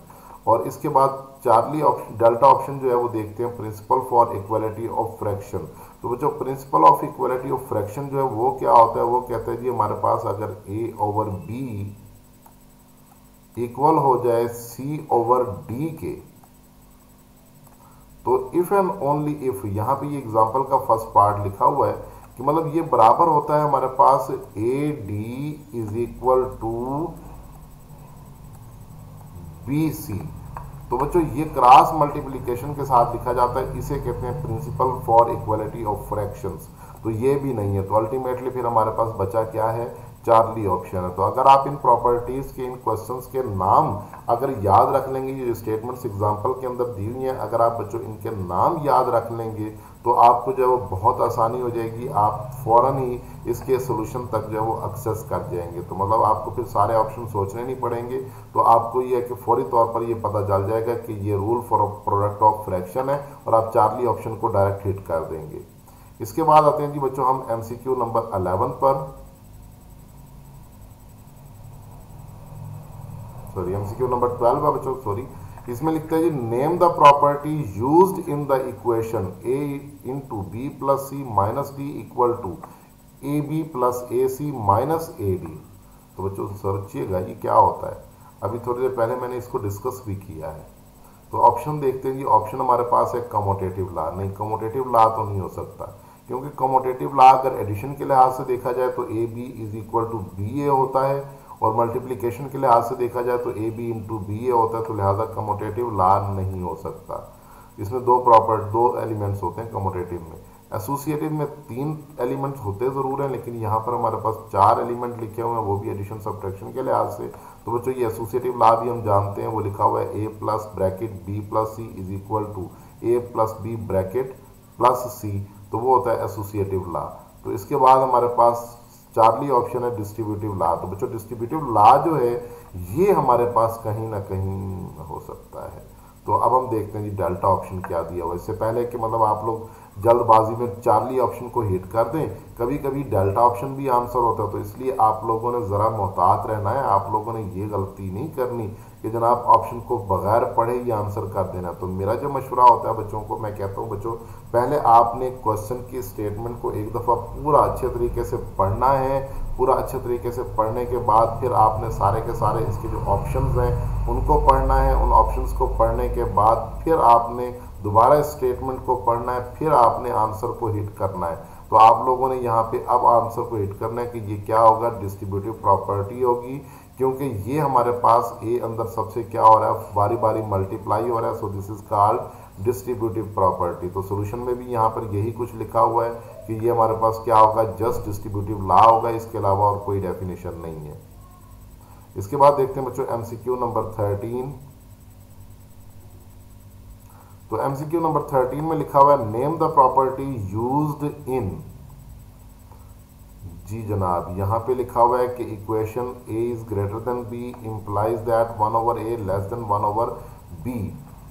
और इसके बाद चार्ली ऑप्शन, डेल्टा ऑप्शन जो है वो देखते हैं principle for equality of fraction. तो बच्चों principle of equality of fraction जो है वो क्या होता है, वो कहते हैं जी हमारे पास अगर ए ओवर बी इक्वल हो जाए सी ओवर डी के, तो इफ एंड ओनली इफ, यहाँ पे ये एग्जांपल का फर्स्ट पार्ट लिखा हुआ है कि मतलब ये बराबर होता है हमारे पास a d is equal to b c. तो बच्चों ये क्रॉस मल्टीप्लिकेशन के साथ लिखा जाता है, इसे कहते हैं principle for equality of fractions. तो ये भी नहीं है, तो अल्टीमेटली फिर हमारे पास बचा क्या है चार्ली ऑप्शन है। तो अगर आप इन प्रॉपर्टीज के, इन क्वेश्चंस के नाम अगर याद रख लेंगे, ये स्टेटमेंट्स एग्जांपल के अंदर दी हुई हैं, अगर आप बच्चों इनके नाम याद रख लेंगे तो आपको जो है वो बहुत आसानी हो जाएगी, आप फौरन ही इसके सोल्यूशन तक जो है वो एक्सेस कर जाएंगे। तो मतलब आपको फिर सारे ऑप्शन सोचने नहीं पड़ेंगे, तो आपको ये है कि फौरी तौर पर ये पता चल जाएगा कि ये rule for product of fraction है और आप चार्ली ऑप्शन को डायरेक्ट हिट कर देंगे। इसके बाद आते हैं जी बच्चों हम एमसीक्यू नंबर 11 पर, सॉरी एमसीक्यू नंबर 12 है बच्चों, सॉरी। इसमें लिखते हैं जी name the property used in the equation a into b plus c minus d equal to a b plus a c minus a d. तो बच्चों सोचिएगा ये क्या होता है, अभी थोड़ी देर पहले मैंने इसको डिस्कस भी किया है। तो ऑप्शन देखते हैं जी, ऑप्शन हमारे पास है कमोटेटिव लॉ। नहीं, कमोटेटिव लॉ तो नहीं हो सकता, क्योंकि कमोटेटिव लॉ अगर एडिशन के लिहाज से देखा जाए तो a b is equal to b a होता है, और मल्टीप्लिकेशन के लिहाज से देखा जाए तो a B into B a होता है। तो लिहाजा कमोटेटिव लॉ नहीं हो सकता। इसमें दो एलिमेंट्स होते हैं कमोटेटिव में। एसोसिएटिव में 3 एलिमेंट्स होते ज़रूर हैं, लेकिन यहाँ पर हमारे पास 4 एलिमेंट लिखे हुए हैं, वो भी एडिशन सब्ट्रैक्शन के लिहाज से। तो बच्चों ये एसोसिएटिव लॉ भी हम जानते हैं, वो लिखा हुआ है a plus bracket b plus c is equal to a plus b bracket plus c. तो वो होता है एसोसिएटिव लॉ। तो इसके बाद हमारे पास चार्ली ऑप्शन है डिस्ट्रीब्यूटिव लॉ। तो बच्चों डिस्ट्रीब्यूटिव लॉ जो है ये हमारे पास कहीं ना कहीं हो सकता है। तो अब हम देखते हैं जी डेल्टा ऑप्शन क्या दिया हुआ है। इससे पहले कि मतलब आप लोग जल्दबाजी में चार्ली ऑप्शन को हिट कर दें, कभी कभी डेल्टा ऑप्शन भी आंसर होता है। तो इसलिए आप लोगों ने ज़रा मोहतात रहना है, आप लोगों ने ये गलती नहीं करनी कि जनाब ऑप्शन को बगैर पढ़े ही आंसर कर देना। तो मेरा जो मशवरा होता है बच्चों को, मैं कहता हूँ बच्चों पहले आपने क्वेश्चन की स्टेटमेंट को एक दफ़ा पूरा अच्छे तरीके से पढ़ना है। पूरा अच्छे तरीके से पढ़ने के बाद फिर आपने सारे के सारे इसके जो ऑप्शंस हैं उनको पढ़ना है। उन ऑप्शंस को पढ़ने के बाद फिर आपने दोबारा इस स्टेटमेंट को पढ़ना है, फिर आपने आंसर को हिट करना है। तो आप लोगों ने यहाँ पे अब आंसर को हिट करना है कि ये क्या होगा, डिस्ट्रीब्यूटिव प्रॉपर्टी होगी, क्योंकि ये हमारे पास ए अंदर सबसे क्या हो रहा है, बारी बारी मल्टीप्लाई हो रहा है। सो this is called distributive property. तो सोल्यूशन में भी यहाँ पर यही कुछ लिखा हुआ है कि ये हमारे पास क्या होगा, जस्ट डिस्ट्रीब्यूटिव लॉ होगा, इसके अलावा और कोई डेफिनेशन नहीं है। इसके बाद देखते हैं बच्चों एमसीक्यू नंबर 13। तो एमसीक्यू नंबर 13 में लिखा हुआ है name the property used in, जी जनाब यहाँ पे लिखा हुआ है कि equation a is greater than b implies that 1 over a less than 1 over b.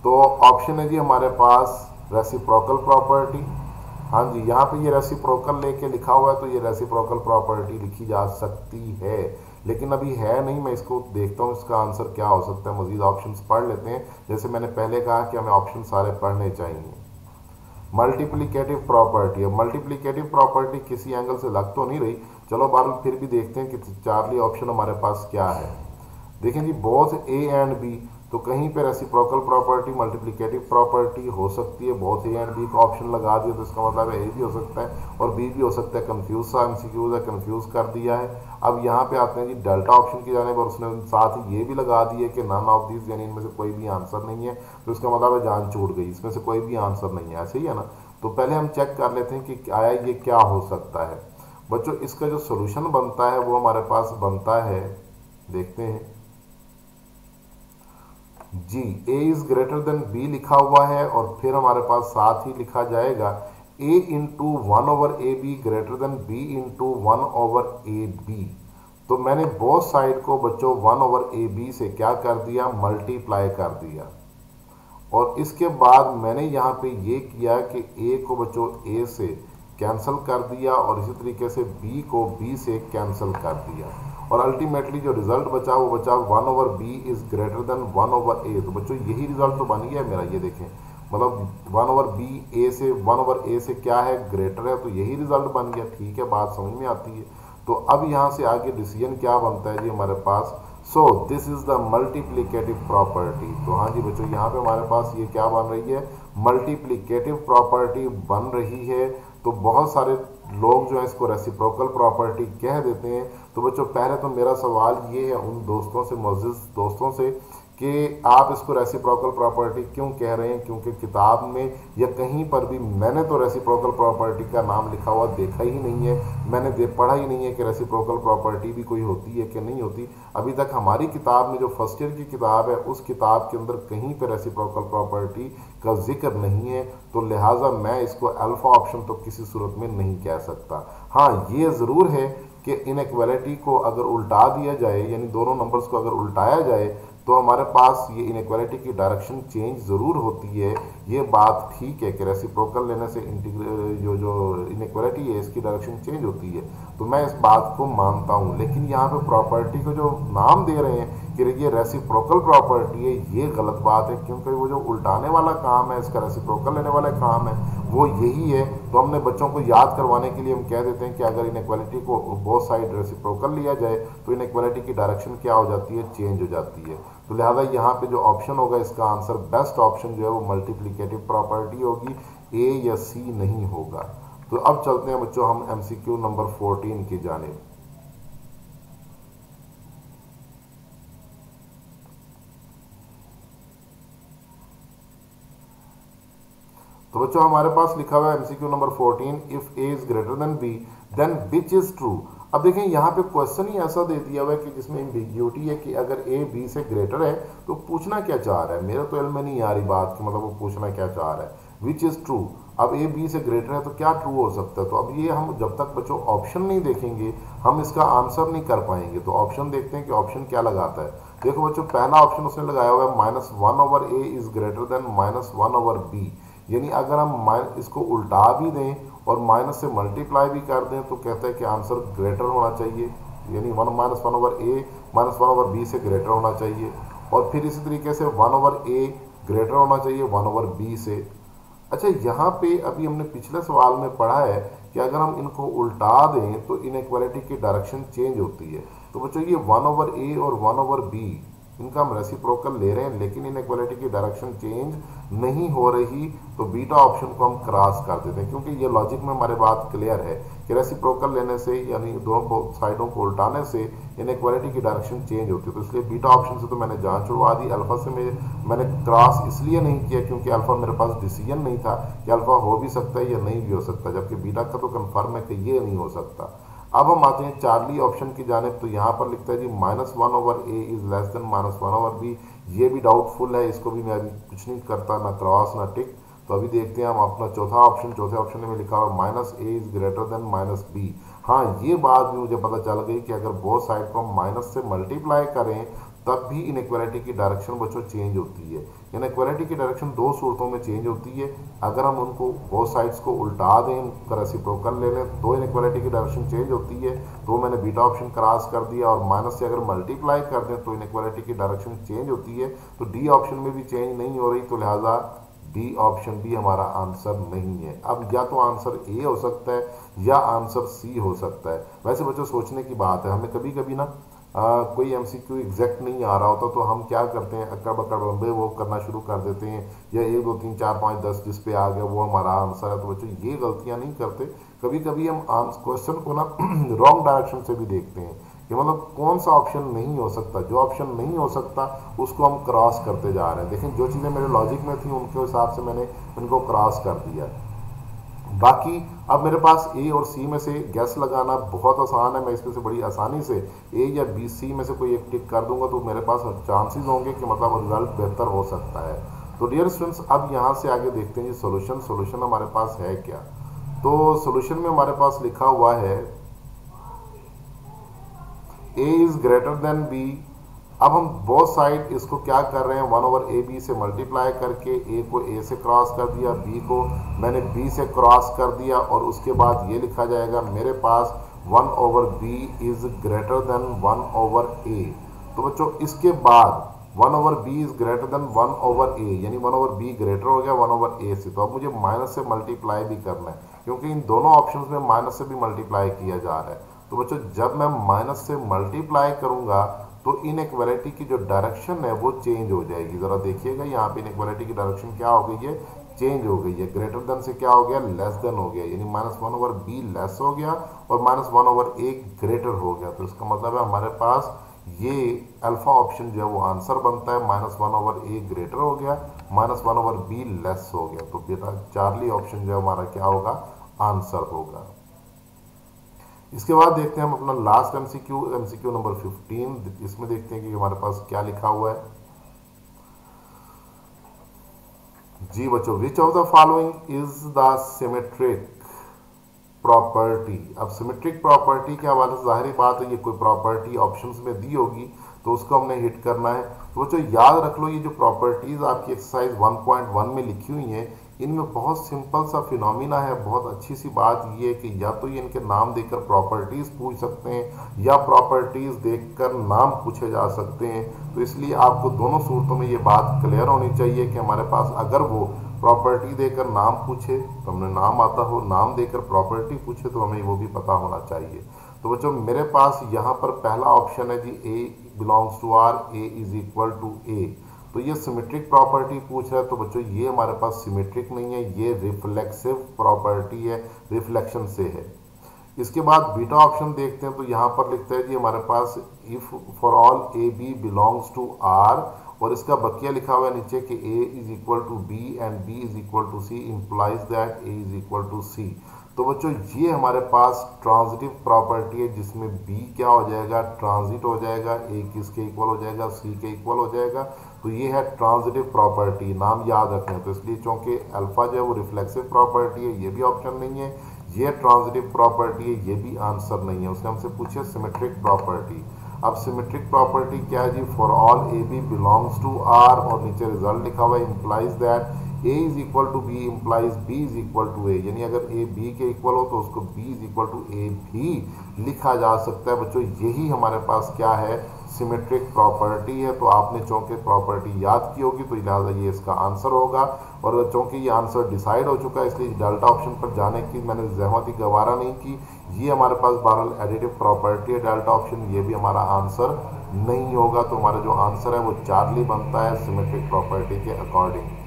तो ऑप्शन है जी हमारे पास रेसिप्रोकल प्रॉपर्टी। हाँ जी, यहाँ पे ये रेसिप्रोकल लेके लिखा हुआ है, तो ये रेसिप्रोकल प्रॉपर्टी लिखी जा सकती है, लेकिन अभी है नहीं। मैं इसको देखता हूँ इसका आंसर क्या हो सकता है, मजीद ऑप्शंस पढ़ लेते हैं। जैसे मैंने पहले कहा कि हमें ऑप्शन सारे पढ़ने चाहिए। मल्टीप्लिकेटिव प्रॉपर्टी, अब मल्टीप्लिकेटिव प्रॉपर्टी किसी एंगल से लग तो नहीं रही, चलो बार फिर भी देखते हैं कि चार्ली ऑप्शन हमारे पास क्या है। देखें जी बोथ ए एंड बी, तो कहीं पर रेसिप्रोकल प्रॉपर्टी मल्टीप्लिकेटिव प्रॉपर्टी हो सकती है। बोथ ए एंड बी का ऑप्शन लगा दिया तो इसका मतलब ए भी हो सकता है और बी भी हो सकता है। कंफ्यूज सा एमसीक्यू है, कंफ्यूज कर दिया है। अब यहाँ पे आते हैं जी डेल्टा ऑप्शन की जाने पर, उसने साथ ही ये भी लगा दिया कि नन ऑफ दिस, यानी इनमें से कोई भी आंसर नहीं है। तो इसका मतलब है जान छूट गई, इसमें से कोई भी आंसर नहीं है, ऐसे ही है ना। तो पहले हम चेक कर लेते हैं कि आया ये क्या हो सकता है। बच्चों इसका जो सोल्यूशन बनता है वो हमारे पास बनता है, देखते हैं जी, a is greater than b लिखा हुआ है और फिर हमारे पास साथ ही लिखा जाएगा a into 1 over A B greater than b into 1 over A B. तो मैंने बोथ साइड को बच्चों 1 ओवर ए बी से क्या कर दिया, मल्टीप्लाई कर दिया। और इसके बाद मैंने यहाँ पे ये किया कि a को बच्चों a से कैंसिल कर दिया और इसी तरीके से b को b से कैंसिल कर दिया, और अल्टीमेटली जो रिजल्ट बचा वो बचा 1 over b is greater than 1 over a. तो बच्चों यही रिजल्ट तो बन गया मेरा, ये देखें, मतलब 1 ओवर बी ए से 1 ओवर ए से क्या है, ग्रेटर है, तो यही रिजल्ट बन गया। ठीक है, बात समझ में आती है। तो अब यहाँ से आगे डिसीजन क्या बनता है जी हमारे पास, so this is the multiplicative property. तो हाँ जी बच्चों यहाँ पे हमारे पास ये क्या बन रही है, मल्टीप्लिकेटिव प्रॉपर्टी बन रही है। तो बहुत सारे लोग जो है इसको रेसिप्रोकल प्रॉपर्टी कह देते हैं। तो बच्चों पहले तो मेरा सवाल ये है उन दोस्तों से, मुअज़्ज़िज़ दोस्तों से, कि आप इसको रेसिप्रोकल प्रॉपर्टी क्यों कह रहे हैं, क्योंकि किताब में या कहीं पर भी मैंने तो रेसिप्रोकल प्रॉपर्टी का नाम लिखा हुआ देखा ही नहीं है, मैंने पढ़ा ही नहीं है कि रेसिप्रोकल प्रॉपर्टी भी कोई होती है कि नहीं होती। अभी तक हमारी किताब में जो फर्स्ट ईयर की किताब है उस किताब के अंदर कहीं पर रेसिप्रोकल प्रॉपर्टी का जिक्र नहीं है, तो लिहाजा मैं इसको अल्फा ऑप्शन तो किसी सूरत में नहीं कह सकता। हाँ, ये ज़रूर है कि इनइक्वालिटी को अगर उल्टा दिया जाए, यानी दोनों नंबर्स को अगर उल्टाया जाए, तो हमारे पास ये इनइक्वालिटी की डायरेक्शन चेंज ज़रूर होती है। ये बात ठीक है कि रेसिप्रोकल लेने से जो इनइक्वालिटी है इसकी डायरेक्शन चेंज होती है, तो मैं इस बात को मानता हूँ। लेकिन यहाँ पे प्रॉपर्टी को जो नाम दे रहे हैं कि ये रेसिप्रोकल प्रॉपर्टी है, ये गलत बात है, क्योंकि वो जो उल्टाने वाला काम है, इसका रेसिप्रोकल लेने वाला काम है, वो यही है। तो हमने बच्चों को याद करवाने के लिए हम कह देते हैं कि अगर इनइक्वालिटी को बोथ साइड रेसिप्रोकल लिया जाए तो इनइक्वालिटी की डायरेक्शन क्या हो जाती है, चेंज हो जाती है। तो लिहाजा यहाँ पे जो ऑप्शन होगा इसका आंसर बेस्ट ऑप्शन जो है वो मल्टीप्लिकेटिव प्रॉपर्टी होगी, ए या सी नहीं होगा। तो अब चलते हैं बच्चों हम एमसीक्यू नंबर 14 की जानिब। तो बच्चों हमारे पास लिखा हुआ है MCQ number 14, if A is greater than B then which is true. अब देखें यहाँ पे क्वेश्चन ही ऐसा दे दिया हुआ है कि जिसमें एम्बिग्यूटी है कि अगर ए बी से ग्रेटर है तो पूछना क्या चाह रहा है, मेरे तो इल्म में नहीं आ रही बात कि मतलब वो पूछना क्या चाह रहा है। विच इज ट्रू, अब ए बी से ग्रेटर है तो क्या ट्रू हो सकता है। तो अब ये हम जब तक बच्चों ऑप्शन नहीं देखेंगे हम इसका आंसर नहीं कर पाएंगे। तो ऑप्शन देखते हैं कि ऑप्शन क्या लगाता है। देखो बच्चों पहला ऑप्शन उसने लगाया हुआ है -1/a is greater then -1/b, यानी अगर हम इसको उल्टा भी दें और माइनस से मल्टीप्लाई भी कर दें तो कहता है कि आंसर ग्रेटर होना चाहिए, यानी 1/a -1/b से ग्रेटर होना चाहिए। और फिर इसी तरीके से 1/a ग्रेटर होना चाहिए 1/b से। अच्छा, यहाँ पे अभी हमने पिछले सवाल में पढ़ा है कि अगर हम इनको उल्टा दें तो इनइक्वालिटी की डायरेक्शन चेंज होती है। तो बच्चों ये 1/a और 1/b इनका हम रेसिप्रोकल ले रहे हैं, लेकिन इनइक्वालिटी की डायरेक्शन चेंज नहीं हो रही, तो बीटा ऑप्शन को हम क्रॉस कर देते हैं, क्योंकि ये लॉजिक में हमारे बात क्लियर है कि रेसिप्रोकल लेने से यानी दोनों साइडों को उल्टाने से इनइक्वालिटी की डायरेक्शन चेंज होती है। तो इसलिए बीटा ऑप्शन से तो मैंने जांच छुड़वा दी। अल्फा से मैंने क्रॉस इसलिए नहीं किया क्योंकि अल्फा मेरे पास डिसीजन नहीं था कि अल्फा हो भी सकता है या नहीं भी हो सकता, जबकि बीटा का तो कन्फर्म है कि ये नहीं हो सकता। अब हम आते हैं चार्ली ऑप्शन की जानिब। तो यहाँ पर लिखता है जी -1/a is less then -1/b। ये भी डाउटफुल है, इसको भी मैं अभी कुछ नहीं करता, ना क्रॉस ना टिक। तो अभी देखते हैं हम अपना चौथा ऑप्शन। चौथे ऑप्शन में लिखा हुआ -a is greater than -b। हाँ, ये बात भी मुझे पता चल गई कि अगर बोथ साइड को हम माइनस से मल्टीप्लाई करें तब भी इनइक्वालिटी की डायरेक्शन बच्चों चेंज होती है। इनइक्वालिटी की डायरेक्शन दो सूरतों में चेंज होती है। अगर हम उनको बोथ साइड्स को उल्टा दें, उनका रेसिप्रोकल ले लें तो इनइक्वालिटी की डायरेक्शन चेंज होती है। तो मैंने बीटा ऑप्शन क्रॉस कर दिया। और माइनस से अगर मल्टीप्लाई कर दें तो इनइक्वालिटी की डायरेक्शन चेंज होती है। तो डी ऑप्शन में भी चेंज नहीं हो रही, तो लिहाजा डी ऑप्शन भी हमारा आंसर नहीं है। अब या तो आंसर ए हो सकता है या आंसर सी हो सकता है। वैसे बच्चों सोचने की बात है, हमें कभी कभी ना कोई एमसीक्यू एग्जैक्ट नहीं आ रहा होता तो हम क्या करते हैं, अक्कड़ बक्कड़ बम्बे वो करना शुरू कर देते हैं, या 1 2 3 4 5 10 जिस पे आ गया वो हमारा आंसर है। तो बच्चों ये गलतियां नहीं करते। कभी कभी हम क्वेश्चन को ना रॉन्ग डायरेक्शन से भी देखते हैं कि मतलब कौन सा ऑप्शन नहीं हो सकता। जो ऑप्शन नहीं हो सकता उसको हम क्रॉस करते जा रहे हैं। देखें, जो चीज़ें मेरे लॉजिक में थी उनके हिसाब से मैंने इनको क्रॉस कर दिया। बाकी अब मेरे पास ए और सी में से गैस लगाना बहुत आसान है। मैं इसमें से बड़ी आसानी से ए या बी सी में से कोई एक टिक कर दूंगा तो मेरे पास चांसेस होंगे कि मतलब रिजल्ट बेहतर हो सकता है। तो डियर स्टूडेंट्स, अब यहाँ से आगे देखते हैं जी सोल्यूशन हमारे पास है क्या। तो सोल्यूशन में हमारे पास लिखा हुआ है ए इज ग्रेटर देन बी। अब हम बोथ साइड इसको क्या कर रहे हैं, 1/ab से मल्टीप्लाई करके ए को ए से क्रॉस कर दिया, बी को मैंने बी से क्रॉस कर दिया, और उसके बाद ये लिखा जाएगा मेरे पास 1/b is greater then 1/a। तो बच्चों इसके बाद 1/b is greater then 1/a, यानी 1/b ग्रेटर हो गया 1/a से। तो अब मुझे माइनस से मल्टीप्लाई भी करना है, क्योंकि इन दोनों ऑप्शंस में माइनस से भी मल्टीप्लाई किया जा रहा है। तो बच्चों जब मैं माइनस से मल्टीप्लाई करूंगा तो इनइक्वालिटी की जो डायरेक्शन है वो चेंज हो जाएगी। जरा देखिएगा यहाँ पे इनइक्वालिटी की डायरेक्शन क्या हो गई है, चेंज हो गई है। ग्रेटर देन से क्या हो गया, लेस देन हो गया, यानी -1/b लेस हो गया और -1/a ग्रेटर हो गया। तो इसका मतलब है हमारे पास ये अल्फा ऑप्शन जो है वो आंसर बनता है। -1/a ग्रेटर हो गया, -1/b लेस हो गया, तो बेटा चार्ली ऑप्शन जो है हमारा क्या होगा, आंसर होगा। इसके बाद देखते हैं हम अपना लास्ट एमसीक्यू, एमसीक्यू नंबर 15। इसमें देखते हैं कि हमारे पास क्या लिखा हुआ है। जी बच्चों, which of the following is the symmetric property. अब सिमेट्रिक प्रॉपर्टी के हवाले से जाहिर बात है ये कोई प्रॉपर्टी ऑप्शंस में दी होगी तो उसको हमने हिट करना है। तो बच्चों याद रख लो, ये जो प्रॉपर्टीज आपकी एक्सरसाइज 1.1 में लिखी हुई हैं, इनमें बहुत सिंपल सा फिनोमिना है। बहुत अच्छी सी बात ये है कि या तो ये इनके नाम देकर प्रॉपर्टीज पूछ सकते हैं या प्रॉपर्टीज देखकर नाम पूछे जा सकते हैं। तो इसलिए आपको दोनों सूरतों में ये बात क्लियर होनी चाहिए कि हमारे पास अगर वो प्रॉपर्टी देकर नाम पूछे तो हमें नाम आता हो, नाम देकर प्रॉपर्टी पूछे तो हमें वो भी पता होना चाहिए। तो बच्चों मेरे पास यहाँ पर पहला ऑप्शन है जी, A belongs to R, A is equal to A। तो ये सिमेट्रिक प्रॉपर्टी पूछ रहा है, तो बच्चों ये हमारे पास सिमेट्रिक नहीं है, ये रिफ्लेक्सिव प्रॉपर्टी है, रिफ्लेक्शन से है। इसके बाद बीटा ऑप्शन देखते हैं, तो यहाँ पर लिखता है जी हमारे पास if for all AB belongs to R, और इसका बकिया लिखा हुआ है नीचे कि A is equal to B and B is equal to C इम्प्लाइज that A is equal to C। तो बच्चों ये हमारे पास ट्रांजिटिव प्रॉपर्टी है जिसमें B क्या हो जाएगा, ट्रांजिट हो जाएगा, A किसके इक्वल हो जाएगा, C के इक्वल हो जाएगा। तो ये है ट्रांजिटिव प्रॉपर्टी, नाम याद रखना है। तो इसलिए चूंकि अल्फा जो है वो रिफ्लेक्सिव प्रॉपर्टी है, ये भी ऑप्शन नहीं है, ये ट्रांजिटिव प्रॉपर्टी है, ये भी आंसर नहीं है। उसने हमसे पूछे सिमेट्रिक प्रॉपर्टी। अब सिमेट्रिक प्रॉपर्टी क्या है जी, for all AB belongs to R, और नीचे रिजल्ट लिखा हुआ है implies that A is equal to B implies B is equal to A, यानी अगर A B के इक्वल हो तो उसको B is equal to A भी लिखा जा सकता है। बच्चों यही हमारे पास क्या है, सिमेट्रिक प्रॉपर्टी है। तो आपने चूंकि प्रॉपर्टी याद की होगी तो लिहाजा ये इसका आंसर होगा। और चूंकि ये आंसर डिसाइड हो चुका है इसलिए डेल्टा ऑप्शन पर जाने की मैंने जहमत गवारा नहीं की। ये हमारे पास बहरहाल एडिटिव प्रॉपर्टी है डेल्टा ऑप्शन, ये भी हमारा आंसर नहीं होगा। तो हमारा जो आंसर है वो चार्ली बनता है सिमेट्रिक प्रॉपर्टी के अकॉर्डिंग।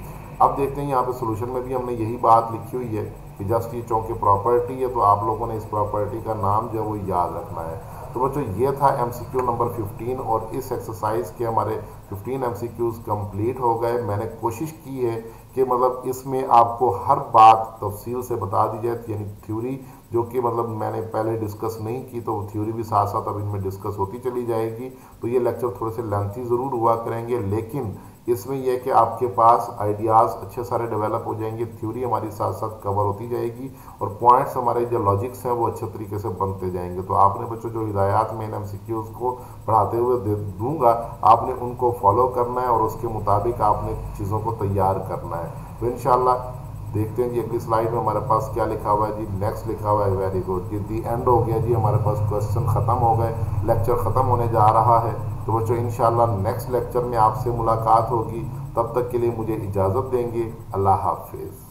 अब देखते हैं यहाँ पे सोल्यूशन में भी हमने यही बात लिखी हुई है कि जस्ट ये चूंकि प्रॉपर्टी है तो आप लोगों ने इस प्रॉपर्टी का नाम जो है वो याद रखना है। तो बच्चों ये था एमसीक्यू नंबर 15, और इस एक्सरसाइज के हमारे 15 एमसीक्यूज कंप्लीट हो गए। मैंने कोशिश की है कि मतलब इसमें आपको हर बात तफसील से बता दी जाए, यानी थ्योरी जो कि मतलब मैंने पहले डिस्कस नहीं की तो थ्योरी भी साथ साथ अब इनमें डिस्कस होती चली जाएगी। तो ये लेक्चर थोड़े से लेंथी ज़रूर हुआ करेंगे, लेकिन इसमें यह कि आपके पास आइडियाज़ अच्छे सारे डेवलप हो जाएंगे, थ्योरी हमारी साथ साथ कवर होती जाएगी और पॉइंट्स हमारे जो लॉजिक्स हैं वो अच्छे तरीके से बनते जाएंगे। तो आपने बच्चों जो हिदायत में इन एमसीक्यूज़ को पढ़ाते हुए दूंगा आपने उनको फॉलो करना है और उसके मुताबिक आपने चीज़ों को तैयार करना है। तो इंशाल्लाह देखते हैं जी अगली स्लाइड में हमारे पास क्या लिखा हुआ है जी। नेक्स्ट लिखा हुआ है, वेरी गुड, ये दी एंड हो गया जी, हमारे पास क्वेश्चन ख़त्म हो गए, लेक्चर ख़त्म होने जा रहा है। तो बच्चों इंशाल्लाह नेक्स्ट लेक्चर में आपसे मुलाकात होगी, तब तक के लिए मुझे इजाज़त देंगे। अल्लाह हाफिज़।